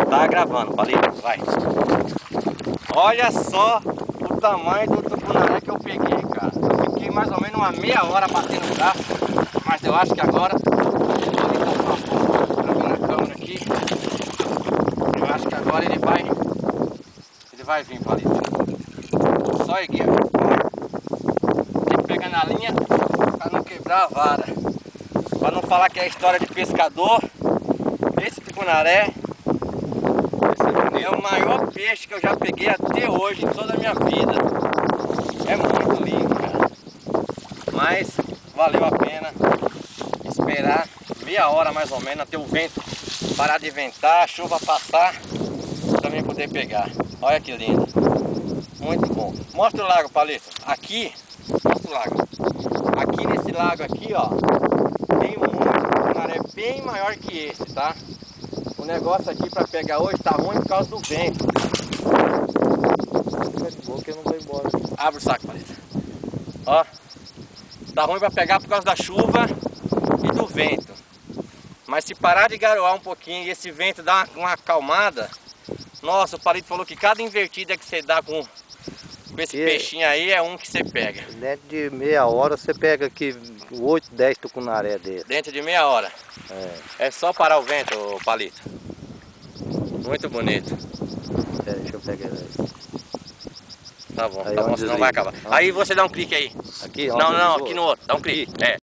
Tá gravando, Palito, vai. Olha só o tamanho do tucunaré que eu peguei, cara. Eu fiquei mais ou menos uma meia hora batendo o braço, mas eu acho que agora na câmera aqui. Eu acho que agora ele vai vir, Palito. Só erguer. Tem que pegar na linha para não quebrar a vara. Para não falar que é história de pescador. Esse tucunaré é o maior peixe que eu já peguei até hoje, em toda a minha vida. É muito lindo, cara. Mas valeu a pena esperar meia hora mais ou menos até o vento parar de ventar, a chuva passar, para mim poder pegar. Olha que lindo. Muito bom. Mostra o lago, Palito. Aqui, mostra o lago. Aqui nesse lago aqui, ó, tem muito tucunaré bem maior que esse, tá? O negócio aqui para pegar hoje tá ruim por causa do vento. Fica de boa que eu não vou embora. Abre o saco, Palito. Ó, tá ruim para pegar por causa da chuva e do vento. Mas se parar de garoar um pouquinho e esse vento dar uma acalmada, nossa, o Palito falou que cada invertida que você dá com esse peixinho aí é um que você pega. Dentro de meia hora você pega aqui 8, 10 tucunaré desse. Dentro de meia hora. É só parar o vento, Palito. Muito bonito. Deixa eu pegar ele. Tá bom, Aí tá bom, onde senão desliga? vai acabar. Aí você dá um clique aí. Aqui? Não, Onde não, eu aqui vou? no outro. Dá um clique. É.